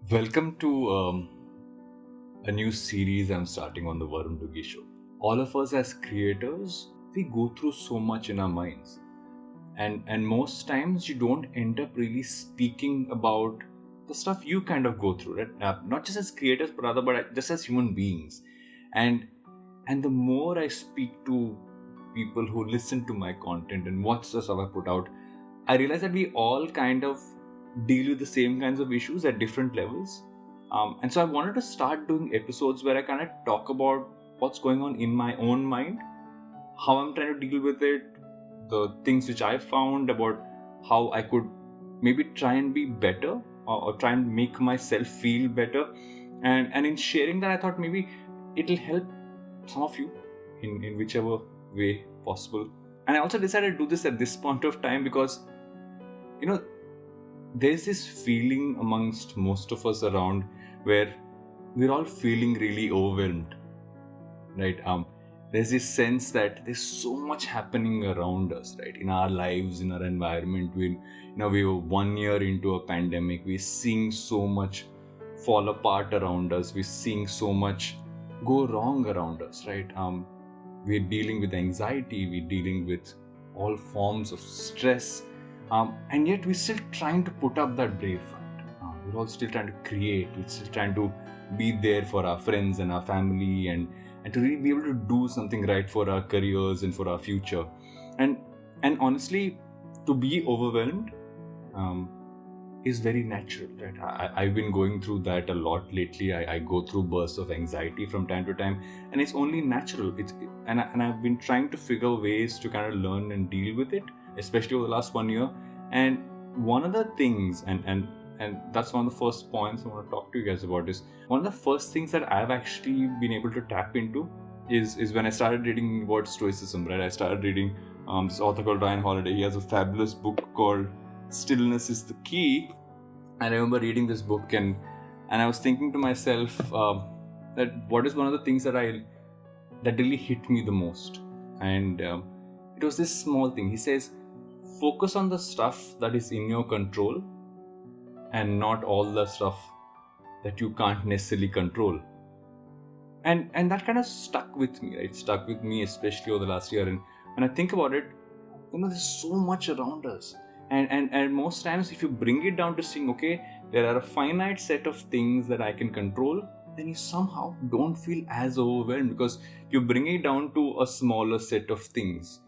Welcome to a new series I'm starting on the Varun Duggi show. All of us as creators, we go through so much in our minds. And most times you don't end up really speaking about the stuff you kind of go through, right? Not just as creators, but rather but just as human beings. And and the more I speak to people who listen to my content and watch the stuff I put out, I realize that we all kind of deal with the same kinds of issues at different levels. And so I wanted to start doing episodes where I kind of talk about what's going on in my own mind, how I'm trying to deal with it, the things which I found about how I could maybe try and be better or try and make myself feel better. And in sharing that, I thought maybe it'll help some of you in whichever way possible. And I also decided to do this at this point of time because, you know, there's this feeling amongst most of us around where we're all feeling really overwhelmed, right? There's this sense that there's so much happening around us, right? In our lives, in our environment. We were 1 year into a pandemic. We're seeing so much fall apart around us. We're seeing so much go wrong around us, right? We're dealing with anxiety. We're dealing with all forms of stress. And yet we're still trying to put up that brave front. We're all still trying to create. We're still trying to be there for our friends and our family and to really be able to do something right for our careers and for our future. And honestly, to be overwhelmed is very natural, right? I've been going through that a lot lately. I go through bursts of anxiety from time to time, and it's only natural. And I've been trying to figure ways to kind of learn and deal with it, especially over the last 1 year. And one of the things, and that's one of the first points I want to talk to you guys about, is one of the first things that I've actually been able to tap into is when I started reading about Stoicism, right? I started reading this author called Ryan Holiday. He has a fabulous book called Stillness is the Key. I remember reading this book and I was thinking to myself that what is one of the things that really hit me the most. And it was this small thing. He says, focus on the stuff that is in your control and not all the stuff that you can't necessarily control. And that kind of stuck with me, right? Stuck with me, especially over the last year. And when I think about it, there's so much around us. And most times, if you bring it down to saying, okay, there are a finite set of things that I can control, then you somehow don't feel as overwhelmed because you bring it down to a smaller set of things.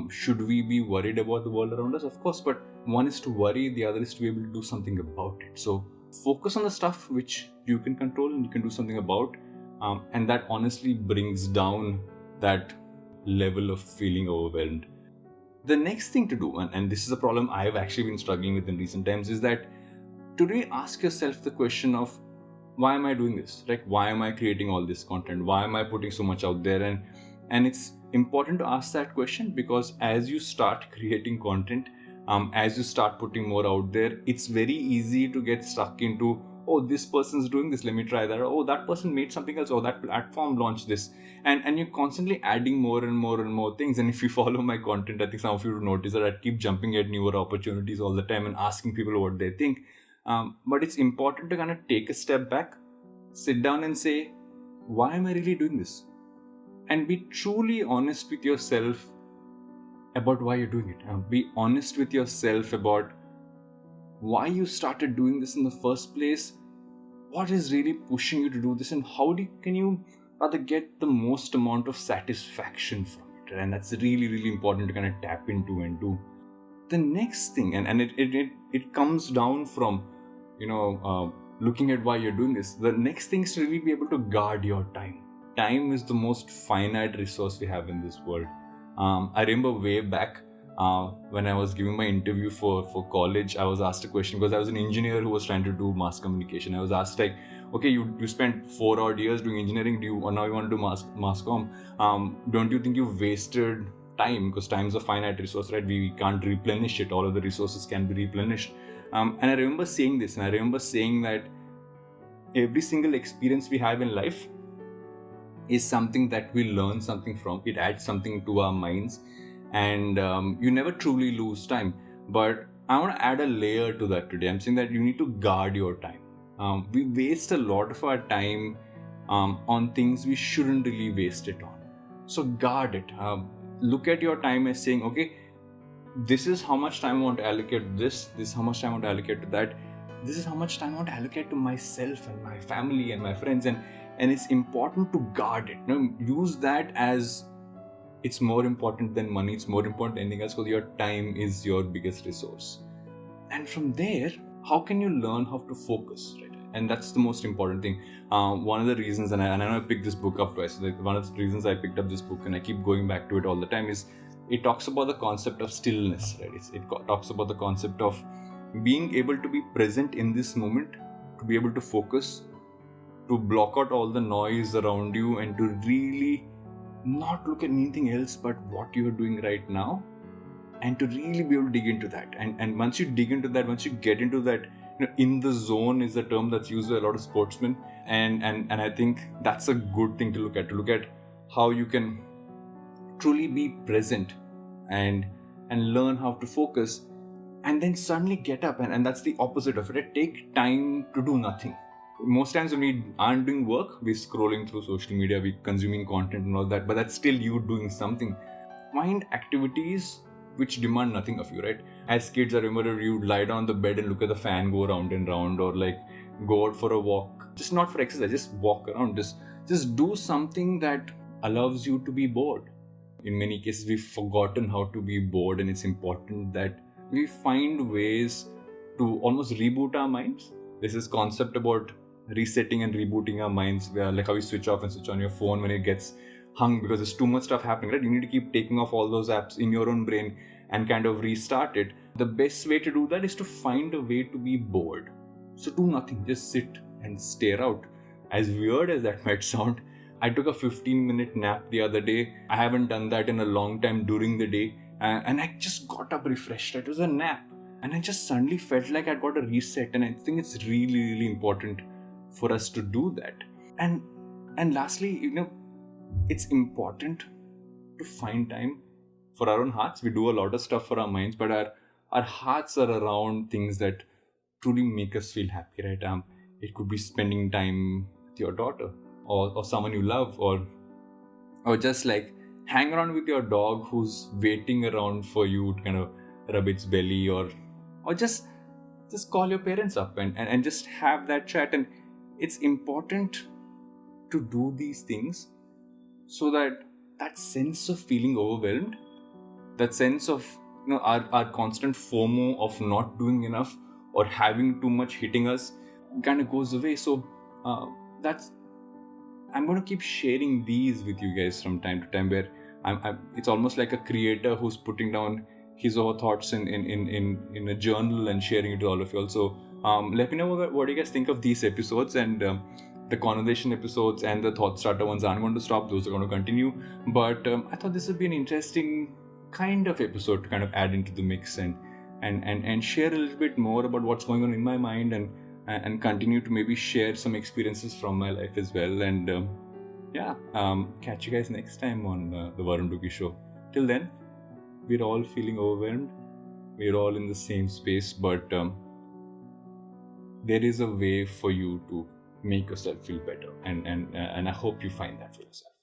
Should we be worried about the world around us? Of course, but one is to worry, the other is to be able to do something about it. So focus on the stuff which you can control and you can do something about. And that honestly brings down that level of feeling overwhelmed. The next thing to do, and this is a problem I've actually been struggling with in recent times, is that today ask yourself the question of, why am I doing this? Like, why am I creating all this content? Why am I putting so much out there? And it's important to ask that question because as you start creating content, as you start putting more out there, it's very easy to get stuck into, oh, this person's doing this, let me try that. Oh, that person made something else. Oh, that platform launched this. And you're constantly adding more and more and more things. And if you follow my content, I think some of you will notice that I keep jumping at newer opportunities all the time and asking people what they think. But it's important to kind of take a step back, sit down and say, why am I really doing this? And be truly honest with yourself about why you're doing it. Be honest with yourself about why you started doing this in the first place. What is really pushing you to do this, and how can you rather get the most amount of satisfaction from it? And that's really, really important to kind of tap into and do. The next thing, and it comes down from, looking at why you're doing this. The next thing is to really be able to guard your time. Time is the most finite resource we have in this world. I remember way back when I was giving my interview for college, I was asked a question because I was an engineer who was trying to do mass communication. I was asked like, okay, you spent 4 odd years doing engineering, now you want to do mass comm? Don't you think you've wasted time? Because time is a finite resource, right? We can't replenish it. All of the resources can be replenished. And I remember saying this, and I remember saying that every single experience we have in life is something that we learn something from. It adds something to our minds, and you never truly lose time. But I want to add a layer to that today. I'm saying that you need to guard your time. We waste a lot of our time on things we shouldn't really waste it on. So guard it. Look at your time as saying, okay, this is how much time I want to allocate to this is how much time I want to allocate to that, this is how much time I want to allocate to myself and my family and my friends, and it's important to guard it. Use that as it's more important than money, it's more important than anything else, because your time is your biggest resource. And from there, how can you learn how to focus, right? And that's the most important thing. One of the reasons, and I know I picked this book up twice, one of the reasons I picked up this book and I keep going back to it all the time is it talks about the concept of stillness, right? It talks about the concept of being able to be present in this moment, to be able to focus, to block out all the noise around you, and to really not look at anything else but what you're doing right now, and to really be able to dig into that. And once you dig into that, once you get into that, in the zone is a term that's used by a lot of sportsmen, and I think that's a good thing to look at how you can truly be present and learn how to focus, and then suddenly get up, and that's the opposite of it. Take time to do nothing. Most times when we aren't doing work, we're scrolling through social media, we're consuming content and all that, but that's still you doing something. Find activities which demand nothing of you, right? As kids, I remember you lie down on the bed and look at the fan go round and round, or like go out for a walk, just not for exercise, just walk around, just do something that allows you to be bored. In many cases, we've forgotten how to be bored, and it's important that we find ways to almost reboot our minds. There's this concept about resetting and rebooting our minds, where like how you switch off and switch on your phone when it gets hung because there's too much stuff happening, right? You need to keep taking off all those apps in your own brain and kind of restart it. The best way to do that is to find a way to be bored. So do nothing, just sit and stare out. As weird as that might sound, I took a 15-minute nap the other day. I haven't done that in a long time during the day, and I just got up refreshed. It was a nap, and I just suddenly felt like I'd got a reset, and I think it's really, really important for us to do that. And lastly, it's important to find time for our own hearts. We do a lot of stuff for our minds, but our hearts are around things that truly make us feel happy, right? It could be spending time with your daughter, or someone you love, or just like hang around with your dog who's waiting around for you to kind of rub its belly, or just call your parents up and just have that chat. And it's important to do these things so that sense of feeling overwhelmed, that sense of our constant FOMO of not doing enough or having too much hitting us kind of goes away. So I'm going to keep sharing these with you guys from time to time, where it's almost like a creator who's putting down his or her thoughts in a journal and sharing it to all of you all. So let me know what you guys think of these episodes, and the conversation episodes and the thought starter ones aren't going to stop. Those are going to continue. But I thought this would be an interesting kind of episode to kind of add into the mix and share a little bit more about what's going on in my mind, and continue to maybe share some experiences from my life as well. And catch you guys next time on the Varun Duggi Show. Till then, we're all feeling overwhelmed. We're all in the same space, but there is a way for you to make yourself feel better, and I hope you find that for yourself.